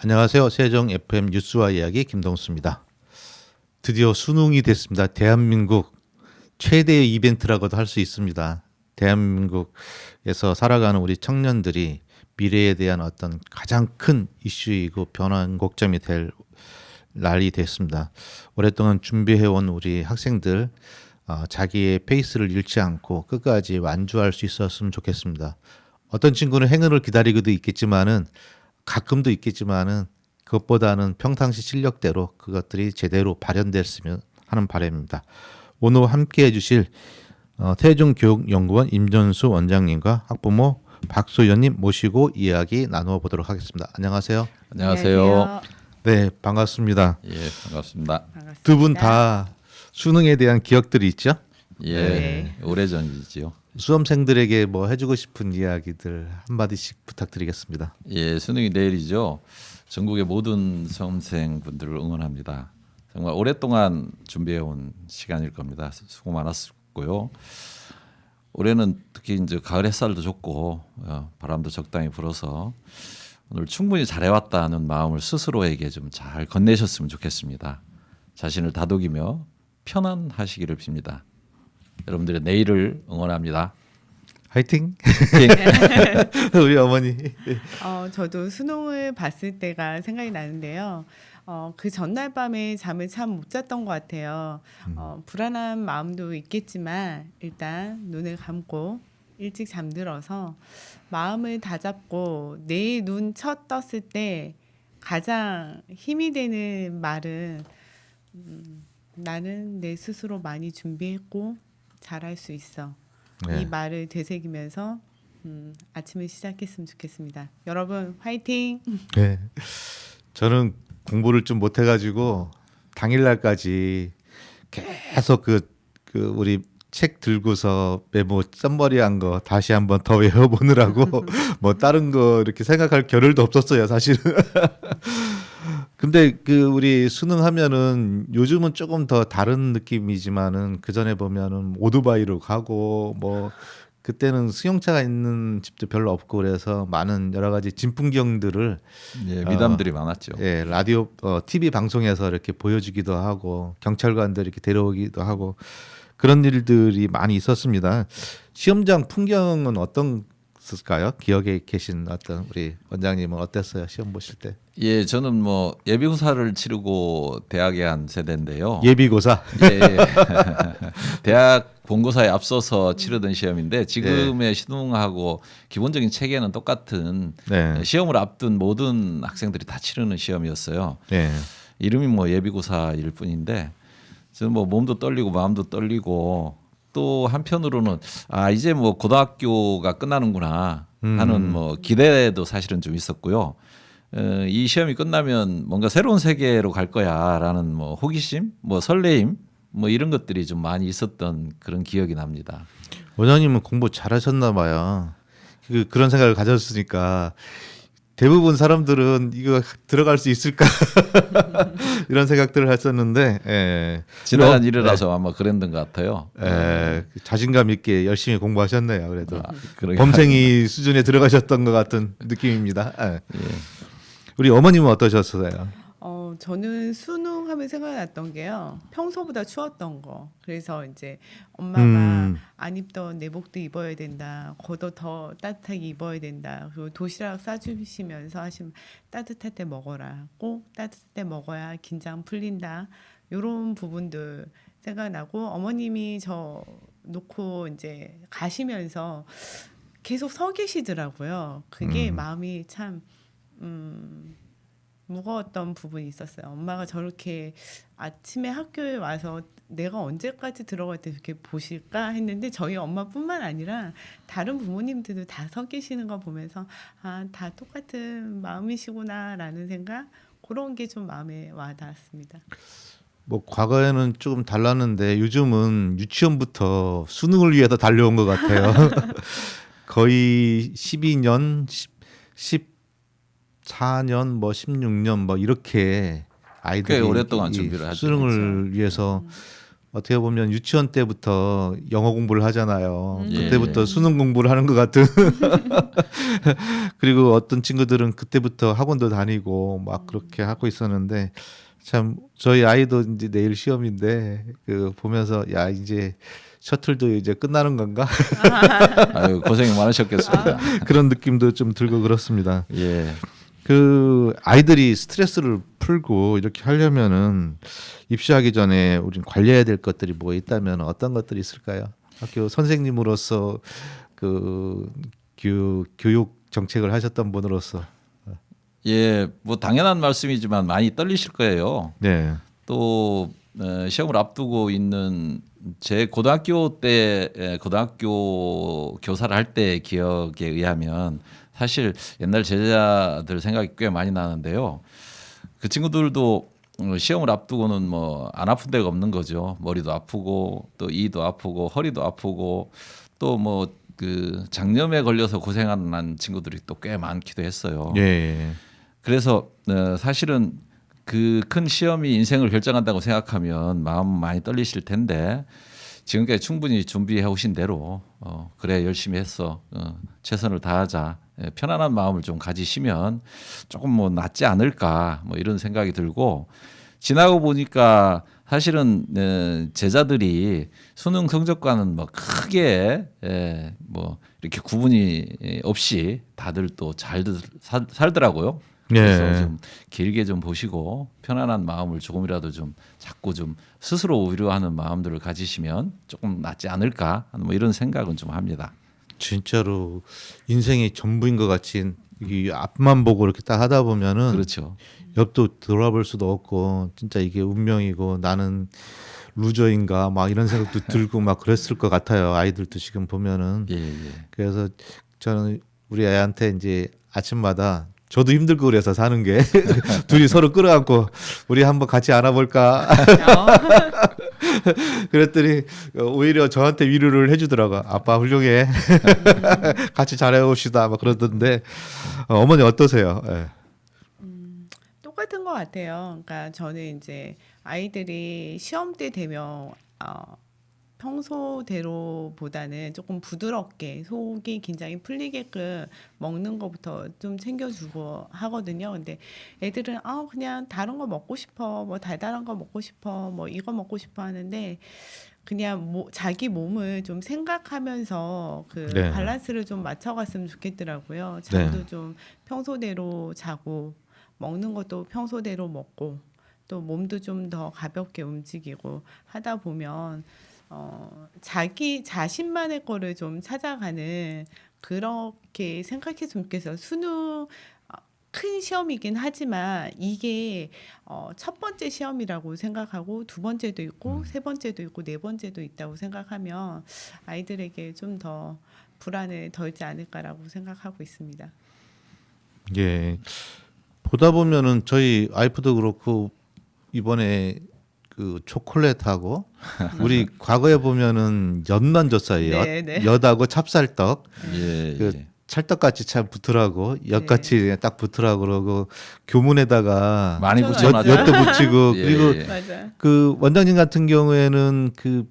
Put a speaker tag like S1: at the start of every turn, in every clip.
S1: 안녕하세요. 세종 FM 뉴스와 이야기 김동수입니다. 드디어 수능이 됐습니다. 대한민국 최대의 이벤트라고도 할 수 있습니다. 대한민국에서 살아가는 우리 청년들이 미래에 대한 어떤 가장 큰 이슈이고 변환곡점이 될 날이 됐습니다. 오랫동안 준비해온 우리 학생들 자기의 페이스를 잃지 않고 끝까지 완주할 수 있었으면 좋겠습니다. 어떤 친구는 행운을 기다리고도 있겠지만은 가끔도 있겠지만은 그것보다는 평상시 실력대로 그것들이 제대로 발현됐으면 하는 바람입니다. 오늘 함께해 주실 태종교육연구원 임전수 원장님과 학부모 박소연님 모시고 이야기 나누어 보도록 하겠습니다. 안녕하세요.
S2: 안녕하세요.
S1: 네, 반갑습니다.
S2: 예, 반갑습니다.
S1: 두 분 다 수능에 대한 기억들이 있죠?
S2: 예,
S3: 네.
S2: 오래전이지요.
S1: 수험생들에게 뭐 해주고 싶은 이야기들 한마디씩 부탁드리겠습니다.
S2: 예, 수능이 내일이죠. 전국의 모든 수험생분들을 응원합니다. 정말 오랫동안 준비해온 시간일 겁니다. 수고 많았고요. 올해는 특히 이제 가을 햇살도 좋고 바람도 적당히 불어서 오늘 충분히 잘해왔다는 마음을 스스로에게 좀 잘 건네셨으면 좋겠습니다. 자신을 다독이며 편안하시기를 빕니다. 여러분들의 내일을 응원합니다.
S1: 화이팅! 우리 어머니.
S3: 저도 수능을 봤을 때가 생각이 나는데요. 그 전날 밤에 잠을 참 못 잤던 것 같아요. 불안한 마음도 있겠지만 일단 눈을 감고 일찍 잠들어서 마음을 다잡고 내일 눈 첫 떴을 때 가장 힘이 되는 말은 나는 내 스스로 많이 준비했고 잘할 수 있어.
S1: 네.
S3: 이 말을 되새기면서 아침을 시작했으면 좋겠습니다. 여러분 화이팅!
S1: 네. 저는 공부를 좀 못해가지고 당일날까지 계속 그 우리 책 들고서 메모 썸머리한 거 다시 한번 더 외워보느라고 뭐 다른 거 이렇게 생각할 겨를도 없었어요, 사실은. 근데 그 우리 수능하면은 요즘은 조금 더 다른 느낌이지만은 그 전에 보면은 오토바이로 가고 뭐 그때는 수용차가 있는 집도 별로 없고 그래서 많은 여러 가지 진풍경들을
S2: 예, 미담들이 많았죠.
S1: 예, 라디오, TV 방송에서 이렇게 보여주기도 하고 경찰관들 이렇게 데려오기도 하고 그런 일들이 많이 있었습니다. 시험장 풍경은 어떤가요? 기억에 계신 어떤 우리 원장님은 어땠어요? 시험 보실 때?
S2: 예, 저는 뭐 예비고사를 치르고 대학에 한 세대인데요.
S1: 예비고사.
S2: 예, 대학 본고사에 앞서서 치르던 시험인데 지금의 시능하고 기본적인 체계는 똑같은
S1: 네.
S2: 시험을 앞둔 모든 학생들이 다 치르는 시험이었어요.
S1: 네.
S2: 이름이 뭐 예비고사일 뿐인데 저는 뭐 몸도 떨리고 마음도 떨리고 또 한편으로는 이제 뭐 고등학교가 끝나는구나 하는 뭐 기대도 사실은 좀 있었고요. 이 시험이 끝나면 뭔가 새로운 세계로 갈 거야라는 뭐 호기심, 뭐 설레임, 뭐 이런 것들이 좀 많이 있었던 그런 기억이 납니다.
S1: 원장님은 공부 잘하셨나 봐요. 그런 생각을 가졌으니까 대부분 사람들은 이거 들어갈 수 있을까 이런 생각들을 했었는데
S2: 지나간 일이라서 아마 그랬던 것 같아요.
S1: 자신감 있게 열심히 공부하셨네요. 그래도
S2: 그러게
S1: 범생이 수준에 들어가셨던 것 같은 느낌입니다.
S2: 예.
S1: 우리 어머님은 어떠셨어요?
S3: 저는 수능하면 생각났던 게요. 평소보다 추웠던 거. 그래서 이제 엄마가 안 입던 내복도 입어야 된다. 겉옷 더 따뜻하게 입어야 된다. 그리고 도시락 싸주시면서 하시면 따뜻할 때 먹어라. 꼭 따뜻할 때 먹어야 긴장 풀린다. 이런 부분들 생각나고 어머님이 저 놓고 이제 가시면서 계속 서 계시더라고요. 그게 마음이 참 무거웠던 부분이 있었어요. 엄마가 저렇게 아침에 학교에 와서 내가 언제까지 들어갈 때 이렇게 보실까 했는데 저희 엄마뿐만 아니라 다른 부모님들도 다 서 계시는 거 보면서 다 똑같은 마음이시구나라는 생각 그런 게 좀 마음에 와 닿았습니다.
S1: 뭐 과거에는 조금 달랐는데 요즘은 유치원부터 수능을 위해서 달려온 것 같아요. 거의 12년, 14년, 뭐 16년 뭐 이렇게 아이들이
S2: 꽤 오랫동안 준비를 하죠.
S1: 수능을
S3: 그렇죠.
S1: 위해서 어떻게 보면 유치원 때부터 영어 공부를 하잖아요.
S2: 예,
S1: 그때부터
S2: 예.
S1: 수능 공부를 하는 것 같은. 그리고 어떤 친구들은 그때부터 학원도 다니고 막 그렇게 하고 있었는데 참 저희 아이도 이제 내일 시험인데 그 보면서 야 이제 셔틀도 이제 끝나는 건가
S2: 아유, 고생이 많으셨겠습니다.
S1: 그런 느낌도 좀 들고 그렇습니다.
S2: 예.
S1: 그 아이들이 스트레스를 풀고 이렇게 하려면은 입시하기 전에 우린 관리해야 될 것들이 뭐 있다면 어떤 것들이 있을까요? 학교 선생님으로서 그 교육 정책을 하셨던 분으로서
S2: 예, 뭐 당연한 말씀이지만 많이 떨리실 거예요.
S1: 네,
S2: 또 시험을 앞두고 있는 제 고등학교 때 고등학교 교사를 할 때 기억에 의하면 사실 옛날 제자들 생각이 꽤 많이 나는데요. 그 친구들도 시험을 앞두고는 뭐 안 아픈 데가 없는 거죠. 머리도 아프고 또 이도 아프고 허리도 아프고 또 뭐 그 장염에 걸려서 고생하는 친구들이 또 꽤 많기도 했어요.
S1: 예,
S2: 그래서 사실은 그 큰 시험이 인생을 결정한다고 생각하면 마음 많이 떨리실 텐데 지금까지 충분히 준비해 오신 대로 그래 열심히 했어 최선을 다하자 편안한 마음을 좀 가지시면 조금 뭐 낫지 않을까 뭐 이런 생각이 들고 지나고 보니까 사실은 제자들이 수능 성적과는 뭐 크게 뭐 이렇게 구분이 없이 다들 또 잘 살더라고요. 그래서
S1: 예.
S2: 좀 길게 좀 보시고 편안한 마음을 조금이라도 좀 자꾸 좀 스스로 위로하는 마음들을 가지시면 조금 낫지 않을까 하는 뭐 이런 생각은 좀 합니다.
S1: 진짜로 인생이 전부인 것 같이 이 앞만 보고 이렇게 딱 하다 보면은
S2: 그렇죠.
S1: 옆도 돌아볼 수도 없고 진짜 이게 운명이고 나는 루저인가 막 이런 생각도 들고 막 그랬을 것 같아요. 아이들도 지금 보면은
S2: 예, 예.
S1: 그래서 저는 우리 애한테 이제 아침마다 저도 힘들고 그래서 사는 게 둘이 서로 끌어안고 우리 한번 같이 안아볼까 그랬더니 오히려 저한테 위로를 해주더라고. 아빠 훌륭해. 같이 잘해봅시다. 막 그러던데 어머니 어떠세요? 예.
S3: 똑같은 것 같아요. 그러니까 저는 이제 아이들이 시험 때 되면 평소대로보다는 조금 부드럽게 속이 굉장히 풀리게끔 먹는 것부터 좀 챙겨주고 하거든요. 근데 애들은 그냥 다른 거 먹고 싶어, 뭐 달달한 거 먹고 싶어, 뭐 이거 먹고 싶어 하는데 그냥 자기 몸을 좀 생각하면서 그
S1: 네.
S3: 밸런스를 좀 맞춰갔으면 좋겠더라고요. 잠도
S1: 네.
S3: 좀 평소대로 자고 먹는 것도 평소대로 먹고 또 몸도 좀 더 가볍게 움직이고 하다 보면 자기 자신만의 거를 좀 찾아가는 그렇게 생각했으면 좋겠어요. 수능 큰 시험이긴 하지만 이게 첫 번째 시험이라고 생각하고 두 번째도 있고 세 번째도 있고 네 번째도 있다고 생각하면 아이들에게 좀 더 불안을 덜지 않을까라고 생각하고 있습니다.
S1: 예. 보다 보면은 저희 와이프도 그렇고 이번에 그 초콜릿하고 우리 과거에 보면은 엿만 줬어요.
S3: 네, 네.
S1: 엿하고 찹쌀떡.
S2: 예,
S1: 그
S2: 예.
S1: 찰떡같이 참 붙으라고 엿같이 딱 붙으라고 그러고 교문에다가
S2: 많이
S3: 맞아요.
S2: 붙여놨죠.
S1: 엿도 붙이고
S2: 예,
S1: 그리고
S2: 예.
S3: 맞아요.
S1: 그 원장님 같은 경우에는 그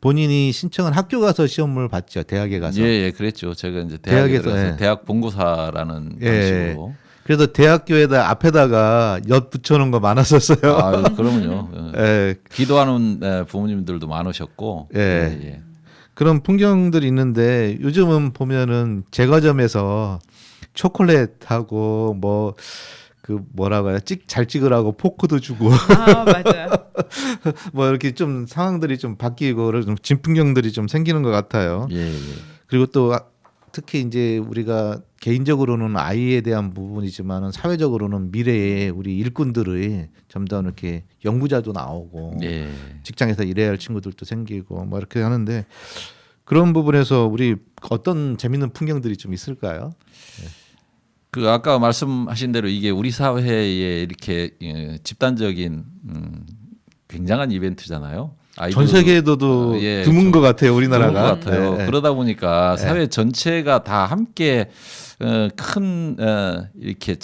S1: 본인이 신청한 학교 가서 시험을 봤죠. 대학에 가서.
S2: 예, 예, 그랬죠. 제가 이제 대학에
S1: 대학에서,
S2: 들어가서
S1: 예.
S2: 대학 본고사라는
S1: 예.
S2: 방식으로.
S1: 그래서 대학교에다 앞에다가 엿 붙여놓은 거 많았었어요.
S2: 아, 그러면요.
S1: 예.
S2: 기도하는 부모님들도 많으셨고.
S1: 예.
S2: 예.
S1: 그런 풍경들이 있는데 요즘은 보면은 제과점에서 초콜릿하고 뭐 그 뭐라고 해야 잘 찍으라고 포크도 주고
S3: 맞아요.
S1: 뭐 이렇게 좀 상황들이 좀 바뀌고 좀 진풍경들이 좀 생기는 것 같아요.
S2: 예, 예.
S1: 그리고 또 특히 이제 우리가 개인적으로는 아이에 대한 부분이지만은 사회적으로는 미래에 우리 일꾼들의 점점 이렇게 연구자도 나오고
S2: 예.
S1: 직장에서 일해야 할 친구들도 생기고 뭐 이렇게 하는데 그런 부분에서 우리 어떤 재밌는 풍경들이 좀 있을까요?
S2: 그 아까 말씀하신 대로 이게 우리 사회에 이렇게 집단적인 굉장한 이벤트잖아요.
S1: 전 세계에도
S2: 예,
S1: 드문
S2: 좀
S1: 것 같아요, 우리나라가.
S2: 드문 것 같아요.
S1: 네, 네.
S2: 그러다 보니까
S1: 네.
S2: 사회 전체가 다 함께 큰 이렇게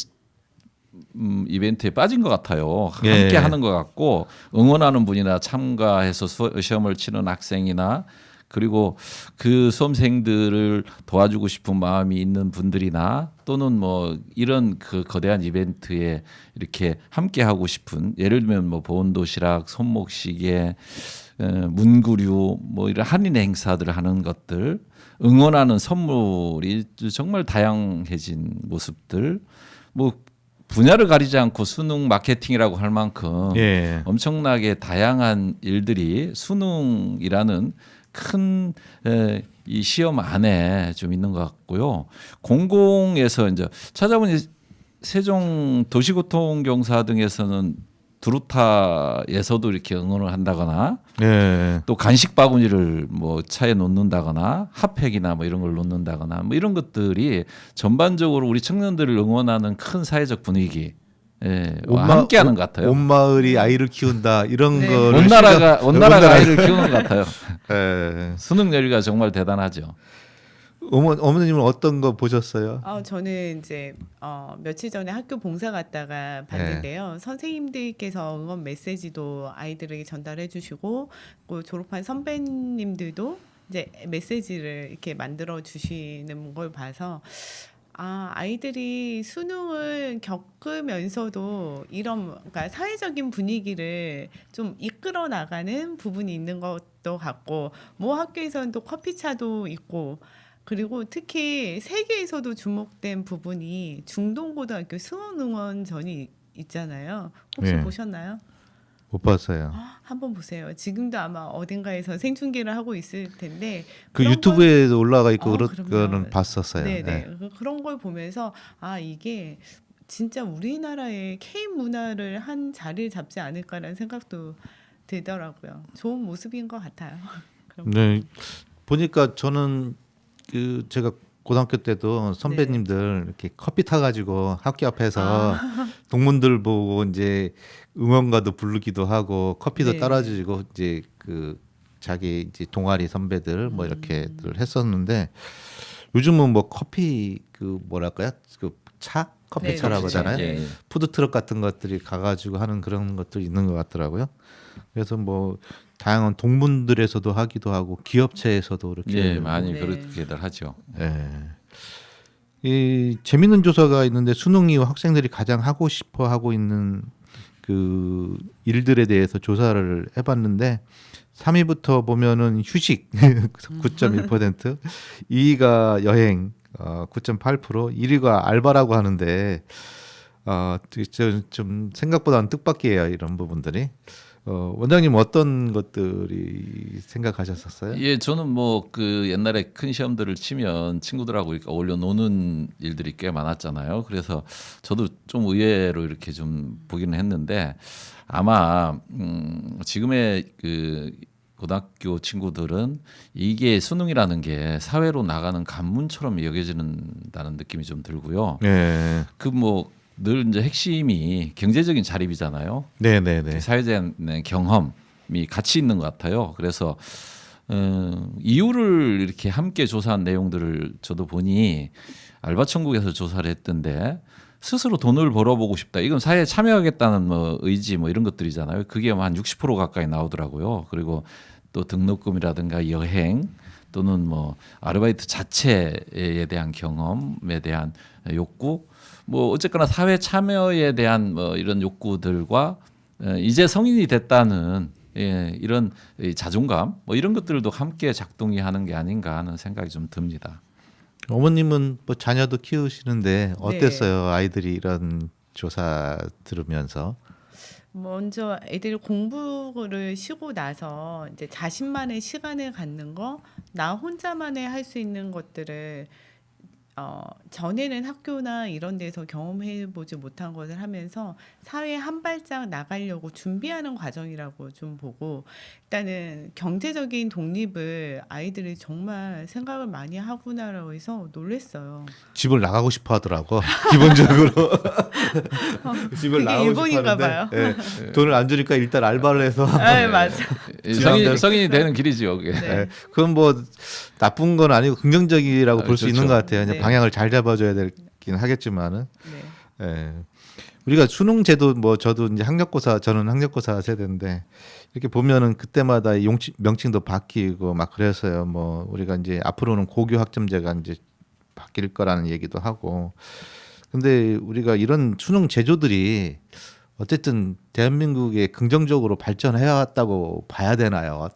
S2: 이벤트에 빠진 것 같아요.
S1: 예.
S2: 함께 하는 것 같고 응원하는 분이나 참가해서 시험을 치는 학생이나 그리고 그 수험생들을 도와주고 싶은 마음이 있는 분들이나 또는 뭐 이런 그 거대한 이벤트에 이렇게 함께 하고 싶은 예를 들면 뭐 보온도시락, 손목시계, 문구류 뭐 이런 한인 행사들을 하는 것들 응원하는 선물이 정말 다양해진 모습들 뭐 분야를 가리지 않고 수능 마케팅이라고 할 만큼
S1: 예.
S2: 엄청나게 다양한 일들이 수능이라는 큰 이 시험 안에 좀 있는 것 같고요. 공공에서 이제 찾아보니 세종 도시교통공사 등에서는 두루타에서도 이렇게 응원을 한다거나
S1: 예.
S2: 또 간식 바구니를 뭐 차에 놓는다거나 핫팩이나 뭐 이런 걸 놓는다거나 뭐 이런 것들이 전반적으로 우리 청년들을 응원하는 큰 사회적 분위기 함께하는 것 같아요.
S1: 온 마을이 아이를 키운다 이런
S3: 네.
S1: 거를
S2: 온 나라가 아이를 키우는 것 같아요.
S1: 예.
S2: 수능 열기가 정말 대단하죠.
S1: 어머님은 어떤 거 보셨어요?
S3: 저는 이제 며칠 전에 학교 봉사 갔다가 봤는데요. 선생님들께서 응원 메시지도 아이들에게 전달해 주시고 그 졸업한 선배님들도 이제 메시지를 이렇게 만들어 주시는 걸 봐서 아이들이 수능을 겪으면서도 이런 그러니까 사회적인 분위기를 좀 이끌어 나가는 부분이 있는 것도 같고 뭐 학교에서는 또 커피차도 있고 그리고 특히 세계에서도 주목된 부분이 중동고등학교 수능응원전이 있잖아요. 혹시
S1: 예.
S3: 보셨나요?
S1: 못 봤어요.
S3: 한번 보세요. 지금도 아마 어딘가에서 생중계를 하고 있을 텐데
S1: 그
S3: 그런
S1: 유튜브에 올라가 있고 그런
S3: 그럼요.
S1: 거는 봤었어요.
S3: 네네.
S1: 예.
S3: 그런 걸 보면서 이게 진짜 우리나라의 K 문화를 한 자리를 잡지 않을까라는 생각도 들더라고요. 좋은 모습인 것 같아요. 그런 거.
S1: 네. 보니까 저는 그 제가 고등학교 때도 선배님들 이렇게 커피 타가지고 학교 앞에서 동문들 보고 이제 응원가도 부르기도 하고 커피도
S3: 네.
S1: 따라주고 이제 그 자기 이제 동아리 선배들 뭐 이렇게들 했었는데 요즘은 뭐 커피 그 뭐랄까요 그 차 커피차라고
S3: 네,
S1: 하잖아요.
S2: 예, 예.
S1: 푸드트럭 같은 것들이 가가지고 하는 그런 것들이 있는 것 같더라고요. 그래서 뭐 다양한 동문들에서도 하기도 하고 기업체에서도 이렇게
S2: 예, 많이
S3: 네.
S2: 그렇게들 하죠.
S1: 예. 이 재밌는 조사가 있는데 수능 이후 학생들이 가장 하고 싶어 하고 있는 그 일들에 대해서 조사를 해봤는데 3위부터 보면은 휴식 9.1%, 2위가 여행 9.8%, 1위가 알바라고 하는데 좀 생각보다는 뜻밖이에요 이런 부분들이. 원장님 어떤 것들이 생각하셨었어요?
S2: 예, 저는 뭐 그 옛날에 큰 시험들을 치면 친구들하고 이렇게 어울려 노는 일들이 꽤 많았잖아요. 그래서 저도 좀 의외로 이렇게 좀 보기는 했는데 아마 지금의 그 고등학교 친구들은 이게 수능이라는 게 사회로 나가는 관문처럼 여겨지는다는 느낌이 좀 들고요.
S1: 네,
S2: 그 뭐 늘 이제 핵심이 경제적인 자립이잖아요.
S1: 네, 네, 네.
S2: 사회적 경험이 같이 있는 것 같아요. 그래서 이유를 이렇게 함께 조사한 내용들을 저도 보니 알바천국에서 조사를 했던데 스스로 돈을 벌어보고 싶다. 이건 사회에 참여하겠다는 뭐 의지 뭐 이런 것들이잖아요. 그게 한 60% 가까이 나오더라고요. 그리고 또 등록금이라든가 여행 또는 뭐 아르바이트 자체에 대한 경험에 대한 욕구 뭐 어쨌거나 사회 참여에 대한 뭐 이런 욕구들과 이제 성인이 됐다는 이런 자존감 뭐 이런 것들도 함께 작동이 하는 게 아닌가 하는 생각이 좀 듭니다.
S1: 어머님은 뭐 자녀도 키우시는데 어땠어요? 아이들이 이런 조사 들으면서.
S3: 먼저 애들이 공부를 쉬고 나서 이제 자신만의 시간을 갖는 거, 나 혼자만의 할 수 있는 것들을 전에는 학교나 이런 데서 경험해 보지 못한 것을 하면서 사회에 한 발짝 나가려고 준비하는 과정이라고 좀 보고 일단은 경제적인 독립을 아이들이 정말 생각을 많이 하구나라고 해서 놀랐어요.
S1: 집을 나가고 싶어 하더라고. 기본적으로. 집을
S3: 그게
S1: 나가고 싶어
S3: 일본인가
S1: 하는데 돈을 안 주니까 일단 알바를 해서
S3: 맞아.
S2: 성인이 되는 길이죠. 그게.
S3: 네.
S1: 그건 뭐 나쁜 건 아니고 긍정적이라고 볼 수
S2: 그렇죠.
S1: 있는 것 같아요.
S3: 네.
S1: 방향을 잘 잡아줘야 되긴 하겠지만은.
S3: 네.
S1: 예. 우리가 수능 제도 뭐 저도 이제 저는 학력고사 세대인데 이렇게 보면은 그때마다 명칭도 바뀌고 막 그래서요. 뭐 우리가 이제 앞으로는 고교 학점제가 이제 바뀔 거라는 얘기도 하고. 근데 우리가 이런 수능 제도들이 어쨌든 대한민국에 긍정적으로 발전해 왔다고 봐야 되나요?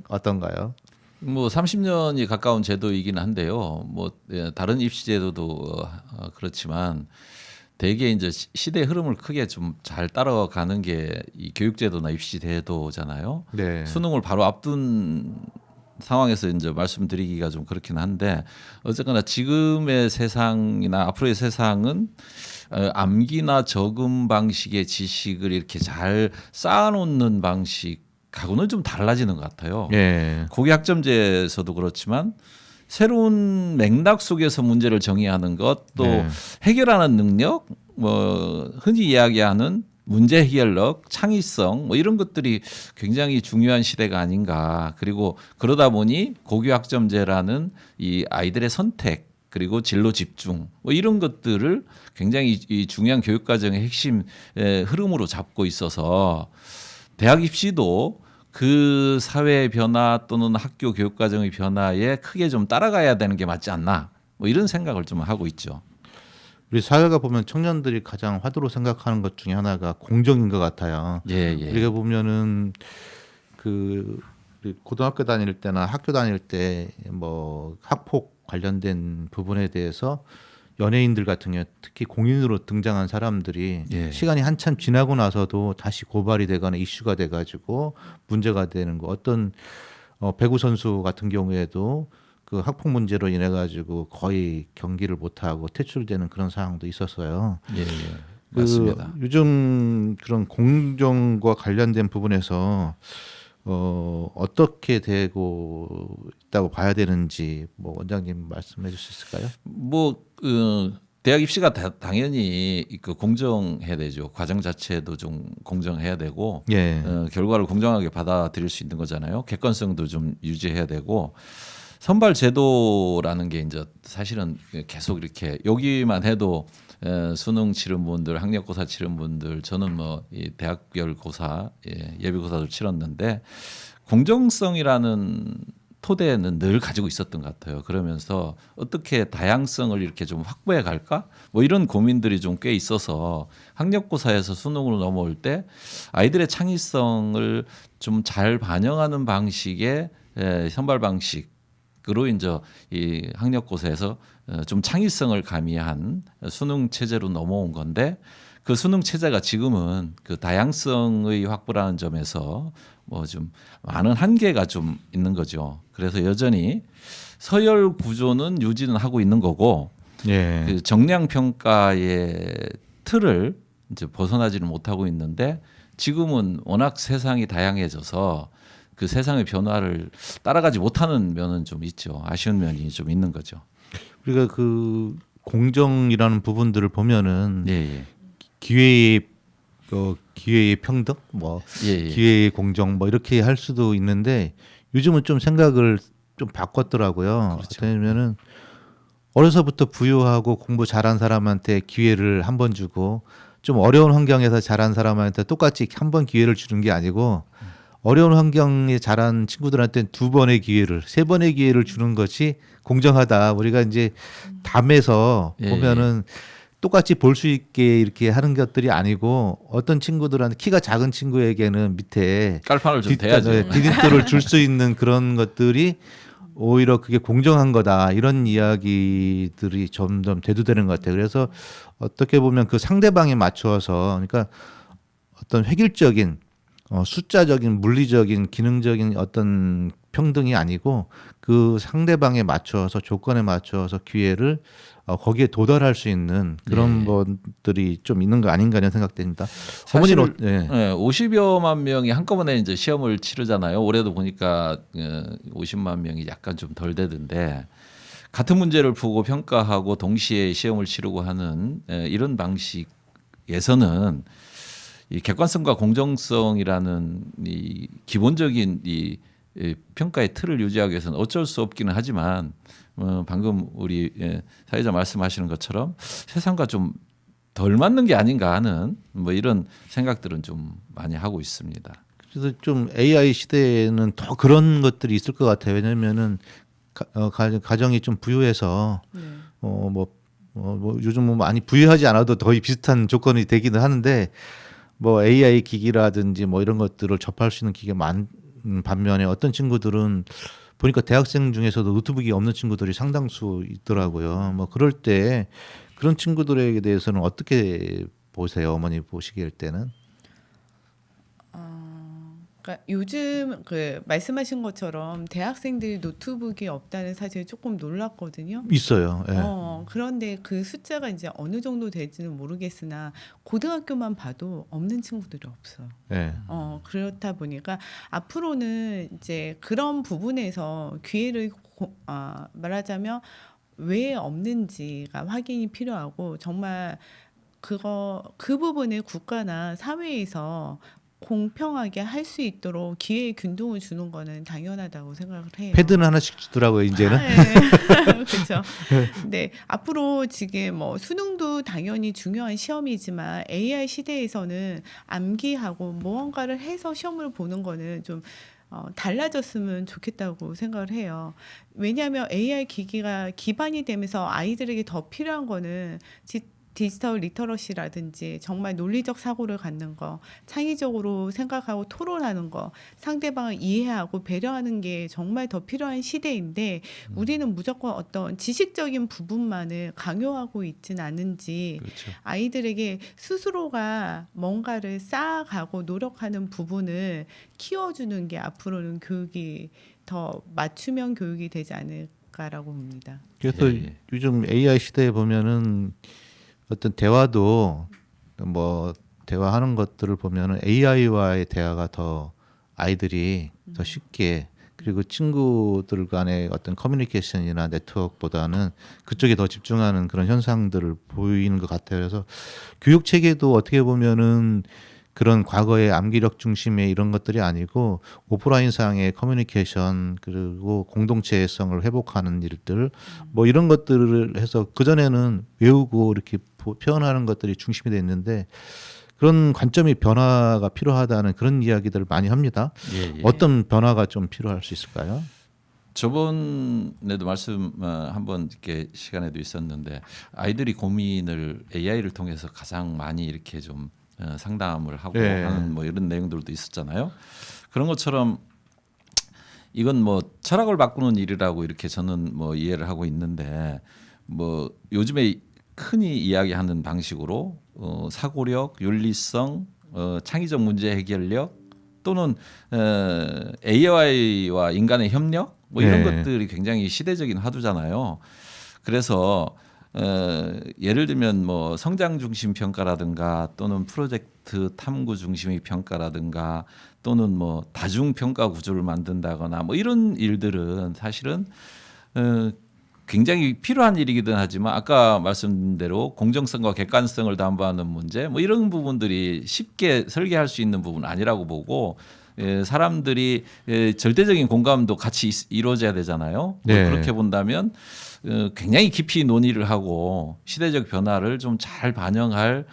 S1: 어떤가요?
S2: 뭐 30년이 가까운 제도이긴 한데요. 뭐 다른 입시 제도도 그렇지만 대개 이제 시대의 흐름을 크게 좀 잘 따라가는 게 이 교육 제도나 입시 제도잖아요.
S1: 네.
S2: 수능을 바로 앞둔 상황에서 이제 말씀드리기가 좀 그렇긴 한데 어쨌거나 지금의 세상이나 앞으로의 세상은 암기나 적응 방식의 지식을 이렇게 잘 쌓아놓는 방식하고는 좀 달라지는 것 같아요.
S1: 예.
S2: 고교 학점제에서도 그렇지만 새로운 맥락 속에서 문제를 정의하는 것, 또
S1: 네.
S2: 해결하는 능력, 뭐 흔히 이야기하는 문제 해결력, 창의성 뭐 이런 것들이 굉장히 중요한 시대가 아닌가. 그리고 그러다 보니 고교 학점제라는 이 아이들의 선택 그리고 진로 집중 뭐 이런 것들을 굉장히 이 중요한 교육 과정의 핵심 흐름으로 잡고 있어서 대학 입시도 그 사회의 변화 또는 학교 교육 과정의 변화에 크게 좀 따라가야 되는 게 맞지 않나. 뭐 이런 생각을 좀 하고 있죠.
S1: 우리 사회가 보면 청년들이 가장 화두로 생각하는 것 중에 하나가 공정인 것 같아요.
S2: 예, 예.
S1: 우리가 보면은 우리 고등학교 다닐 때나 학교 다닐 때 뭐 학폭 관련된 부분에 대해서 연예인들 같은 경우 특히 공인으로 등장한 사람들이
S2: 예.
S1: 시간이 한참 지나고 나서도 다시 고발이 되거나 이슈가 돼가지고 문제가 되는 거. 어떤 배구 선수 같은 경우에도 그 학폭 문제로 인해 가지고 거의 경기를 못 하고 퇴출되는 그런 상황도 있었어요.
S2: 예, 예. 맞습니다.
S1: 요즘 그런 공정과 관련된 부분에서 어떻게 되고 있다고 봐야 되는지 뭐 원장님 말씀해 주실 수 있을까요?
S2: 뭐 대학 입시가 당연히 그 공정해야 되죠. 과정 자체도 좀 공정해야 되고
S1: 예.
S2: 결과를 공정하게 받아들일 수 있는 거잖아요. 객관성도 좀 유지해야 되고 선발 제도라는 게 이제 사실은 계속 이렇게 여기만 해도 수능 치른 분들, 학력고사 치른 분들, 저는 뭐 이 대학별 고사, 예비고사도 치렀는데 공정성이라는 토대는 늘 가지고 있었던 것 같아요. 그러면서 어떻게 다양성을 이렇게 좀 확보해 갈까? 뭐 이런 고민들이 좀 꽤 있어서 학력고사에서 수능으로 넘어올 때 아이들의 창의성을 좀 잘 반영하는 방식의 선발 방식으로 이제 이 학력고사에서 좀 창의성을 가미한 수능 체제로 넘어온 건데 그 수능 체제가 지금은 그 다양성의 확보라는 점에서 뭐 좀 많은 한계가 좀 있는 거죠. 그래서 여전히 서열 구조는 유지는 하고 있는 거고
S1: 예.
S2: 그 정량 평가의 틀을 이제 벗어나지는 못하고 있는데 지금은 워낙 세상이 다양해져서 그 세상의 변화를 따라가지 못하는 면은 좀 있죠. 아쉬운 면이 좀 있는 거죠.
S1: 우리가 그 공정이라는 부분들을 보면은
S2: 예, 예.
S1: 기회의 평등, 뭐
S2: 예, 예.
S1: 기회의 공정, 뭐 이렇게 할 수도 있는데 요즘은 좀 생각을 좀 바꿨더라고요.
S2: 그렇죠.
S1: 왜냐면은 어려서부터 부유하고 공부 잘한 사람한테 기회를 한 번 주고 좀 어려운 환경에서 잘한 사람한테 똑같이 한 번 기회를 주는 게 아니고 어려운 환경에 자란 친구들한테는 두 번의 기회를, 세 번의 기회를 주는 것이 공정하다. 우리가 이제 담에서
S2: 예,
S1: 보면은 똑같이 볼 수 있게 이렇게 하는 것들이 아니고 어떤 친구들한테 키가 작은 친구에게는 밑에
S2: 깔판을 좀 대야죠.
S1: 디딤돌을 줄 수 있는 그런 것들이 오히려 그게 공정한 거다. 이런 이야기들이 점점 대두되는 것 같아요. 그래서 어떻게 보면 그 상대방에 맞추어서 그러니까 어떤 획일적인 숫자적인 물리적인 기능적인 어떤 평등이 아니고 그 상대방에 맞춰서 조건에 맞춰서 기회를 거기에 도달할 수 있는 그런 것들이 좀 있는 거 아닌가 하는 생각됩니다.
S2: 사실
S1: 어머니는
S2: 50여만 명이 한꺼번에 이제 시험을 치르잖아요. 올해도 보니까 50만 명이 약간 좀 덜 되던데 같은 문제를 보고 평가하고 동시에 시험을 치르고 하는 이런 방식에서는 이 객관성과 공정성이라는 이 기본적인 이 평가의 틀을 유지하기 위해서는 어쩔 수 없기는 하지만 방금 우리 사회자 말씀하시는 것처럼 세상과 좀 덜 맞는 게 아닌가 하는 뭐 이런 생각들은 좀 많이 하고 있습니다.
S1: 그래서 좀 AI 시대에는 더 그런 것들이 있을 것 같아요. 왜냐면은 가정이 좀 부유해서
S3: 네.
S1: 뭐 요즘 뭐 많이 부유하지 않아도 거의 비슷한 조건이 되기는 하는데 뭐 AI 기기라든지 뭐 이런 것들을 접할 수 있는 기계가 많은 반면에 어떤 친구들은 보니까 대학생 중에서도 노트북이 없는 친구들이 상당수 있더라고요. 뭐 그럴 때 그런 친구들에게 대해서는 어떻게 보세요? 어머니 보시기일 때는?
S3: 그러니까 요즘 그 말씀하신 것처럼 대학생들이 노트북이 없다는 사실에 조금 놀랐거든요.
S1: 있어요. 예.
S3: 그런데 그 숫자가 이제 어느 정도 될지는 모르겠으나 고등학교만 봐도 없는 친구들이 없어요.
S1: 예.
S3: 그렇다 보니까 앞으로는 이제 그런 부분에서 기회를 말하자면 왜 없는지가 확인이 필요하고 정말 그 부분을 국가나 사회에서 공평하게 할 수 있도록 기회의 균등을 주는 거는 당연하다고 생각을 해요.
S1: 패드는 하나씩 주더라고요, 이제는.
S3: 그렇죠. 네, 앞으로 지금 뭐 수능도 당연히 중요한 시험이지만 AI 시대에서는 암기하고 무언가를 해서 시험을 보는 거는 좀 달라졌으면 좋겠다고 생각을 해요. 왜냐하면 AI 기기가 기반이 되면서 아이들에게 더 필요한 거는 디지털 리터러시라든지 정말 논리적 사고를 갖는 거, 창의적으로 생각하고 토론하는 거, 상대방을 이해하고 배려하는 게 정말 더 필요한 시대인데 우리는 무조건 어떤 지식적인 부분만을 강요하고 있진 않은지
S2: 그렇죠.
S3: 아이들에게 스스로가 뭔가를 쌓아가고 노력하는 부분을 키워주는 게 앞으로는 교육이 더 맞춤형 교육이 되지 않을까라고 봅니다.
S1: 그래서
S2: 예.
S1: 요즘 AI 시대에 보면은 어떤 대화도 뭐 대화하는 것들을 보면은 AI와의 대화가 더 아이들이 더 쉽게 그리고 친구들 간의 어떤 커뮤니케이션이나 네트워크보다는 그쪽에 더 집중하는 그런 현상들을 보이는 것 같아요. 그래서 교육 체계도 어떻게 보면은 그런 과거의 암기력 중심의 이런 것들이 아니고 오프라인상의 커뮤니케이션 그리고 공동체성을 회복하는 일들 뭐 이런 것들을 해서 그전에는 외우고 이렇게 표현하는 것들이 중심이 됐는데 그런 관점의 변화가 필요하다는 그런 이야기들을 많이 합니다.
S2: 예.
S1: 어떤 변화가 좀 필요할 수 있을까요?
S2: 저번에도 말씀 한번 이렇게 시간에도 있었는데 아이들이 고민을 AI를 통해서 가장 많이 이렇게 좀 상담을 하고
S1: 네.
S2: 하는 뭐 이런 내용들도 있었잖아요. 그런 것처럼 이건 뭐 철학을 바꾸는 일이라고 이렇게 저는 뭐 이해를 하고 있는데 뭐 요즘에 흔히 이야기하는 방식으로 사고력, 윤리성, 창의적 문제 해결력 또는 AI와 인간의 협력 뭐 이런
S1: 네.
S2: 것들이 굉장히 시대적인 화두잖아요. 그래서 예를 들면 뭐 성장 중심 평가라든가 또는 프로젝트 탐구 중심의 평가라든가 또는 뭐 다중 평가 구조를 만든다거나 뭐 이런 일들은 사실은 굉장히 필요한 일이기도 하지만 아까 말씀드린 대로 공정성과 객관성을 담보하는 문제 뭐 이런 부분들이 쉽게 설계할 수 있는 부분은 아니라고 보고 사람들이 절대적인 공감도 같이 이루어져야 되잖아요.
S1: 네.
S2: 그렇게 본다면 굉장히 깊이 논의를 하고 시대적 변화를 좀 잘 반영할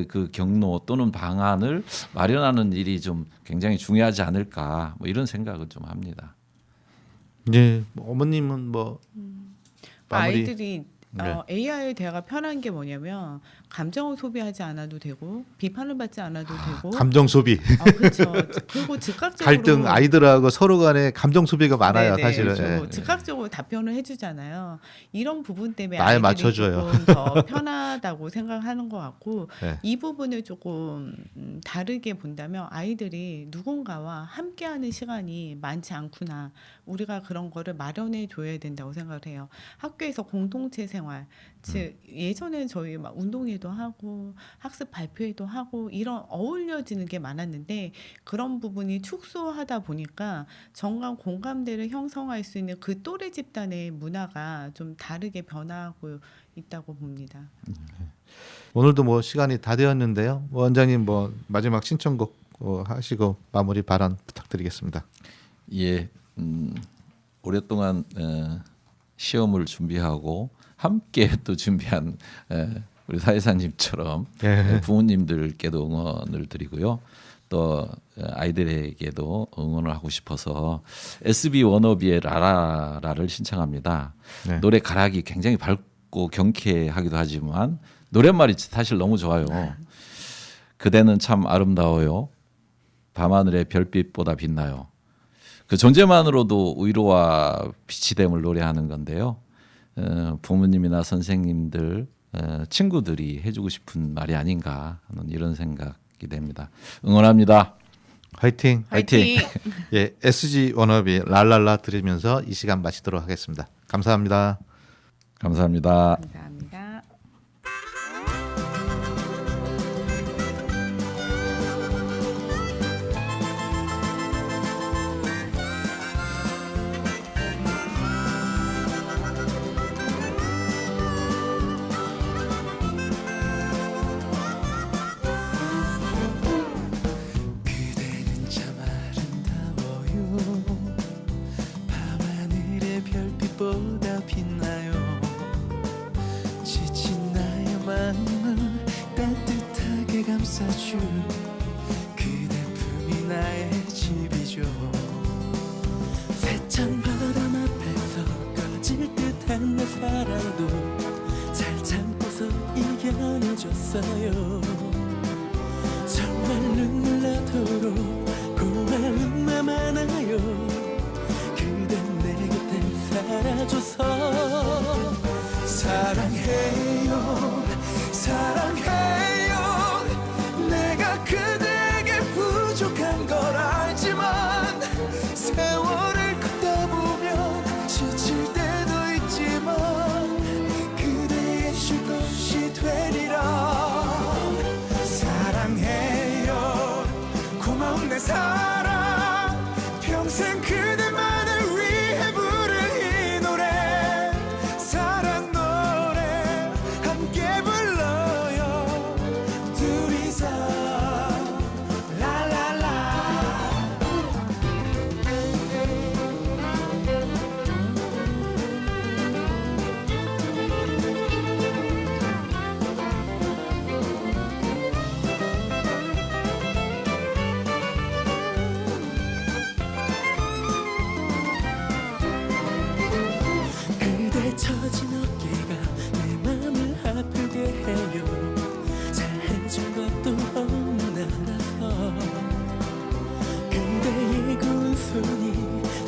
S2: 그 경로 또는 방안을 마련하는 일이 좀 굉장히 중요하지 않을까 뭐 이런 생각을 좀 합니다.
S1: 네, 뭐 어머님은 뭐 마무리.
S3: 아이들이
S1: 네.
S3: AI의 대화가 편한 게 뭐냐면 감정을 소비하지 않아도 되고 비판을 받지 않아도 되고
S1: 감정 소비,
S3: 그렇죠. 그리고 즉각적으로
S1: 갈등 아이들하고 서로 간에 감정 소비가 많아요,
S3: 네네,
S1: 사실은.
S3: 그렇죠.
S1: 예.
S3: 즉각적으로 답변을 해주잖아요. 이런 부분 때문에
S1: 나에
S3: 아이들이
S1: 맞춰줘요.
S3: 조금 더 편하다고 생각하는 것 같고
S1: 네.
S3: 이 부분을 조금 다르게 본다면 아이들이 누군가와 함께하는 시간이 많지 않구나. 우리가 그런 거를 마련해 줘야 된다고 생각을 해요. 학교에서 공동체 생활, 즉 예전에 저희 막 운동회도 하고 학습 발표회도 하고 이런 어울려지는 게 많았는데 그런 부분이 축소하다 보니까 정감 공감대를 형성할 수 있는 그 또래 집단의 문화가 좀 다르게 변화하고 있다고 봅니다.
S1: 오늘도 뭐 시간이 다 되었는데요. 원장님 뭐 마지막 신청곡 하시고 마무리 발언 부탁드리겠습니다.
S2: 예, 오랫동안 시험을 준비하고 함께 또 준비한 우리 사회자님처럼
S1: 예.
S2: 부모님들께도 응원을 드리고요. 또 아이들에게도 응원을 하고 싶어서 SB 워너비의 라라라를 신청합니다.
S1: 네.
S2: 노래 가락이 굉장히 밝고 경쾌하기도 하지만 노랫말이 사실 너무 좋아요. 그대는 참 아름다워요. 밤하늘의 별빛보다 빛나요. 그 존재만으로도 위로와 빛이 됨을 노래하는 건데요. 부모님이나 선생님들, 친구들이 해주고 싶은 말이 아닌가 하는 이런 생각이 됩니다. 응원합니다.
S1: 화이팅.
S2: 화이팅!
S1: 예, SG 워너비 랄랄라 들으면서 이 시간 마치도록 하겠습니다. 감사합니다.
S2: 감사합니다.
S3: 감사합니다.
S4: 그대는 참 아름다워요. 밤하늘의 별빛보다 빛나요. 지친 나의 마음을 따뜻하게 감싸줄 그대 품이 나의 집이죠. 세찬 바람 앞에서 꺼질 듯한 내 사랑도 잘 참고서 이겨내줬어요. 정말 눈물 나도록 고마움만 많아요. 그대 내 곁에 살아줘서 사랑해요 사랑해요. 내가 그대에게 부족한 걸 알지만 세월을 걷다 보면 지칠 때도 있지만 그대의 쉴 곳이 되리라. 사랑해요 고마운 내 사랑. 평생 그대만을 위해 부를 이 노래 사랑 노래 함께 불러요 둘이서 라라라. 그대 처진 어깨가 내 맘을 아프게 해요. 잘해준 것도 없는 나라서 그대의 고운 손이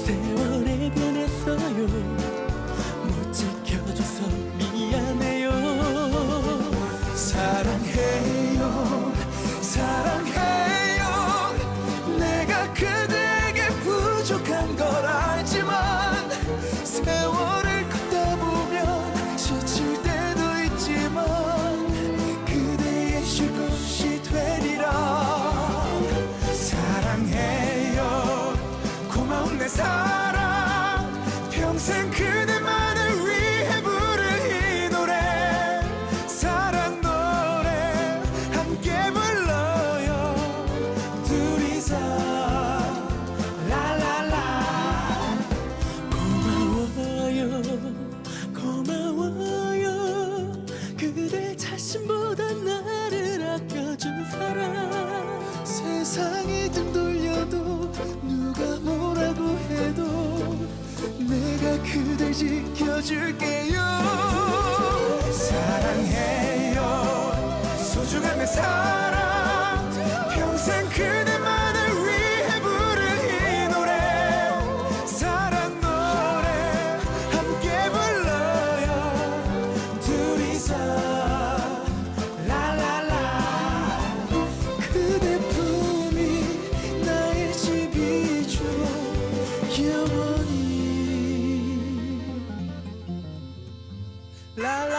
S4: 세월에 변했어요. 못 지켜줘서 미안해요. 사랑해요 사랑해요. 내가 그대에게 부족한 걸 알지만 세월을 걷다 보면 지칠 때도 있지만 그대의 쉴 곳이 되리라. 사랑해요 고마운 내 사랑. 평생 그대만을 위해 부를 이 노래 사랑 노래 함께 불러요 둘이서 라라라. 고마워요 고마워요. 그대 자신보다 나를 아껴준 사람. 세상이 등 돌려도 누가 뭐라고 해도 내가 그댈 지켜줄게요. 사랑해요 소중한 내 사랑. 평생 그대만을 위해 부를 이 노래 사랑 노래 함께 불러요 둘이서 라라라. 그대 품이 나의 집이죠 영원히 라라.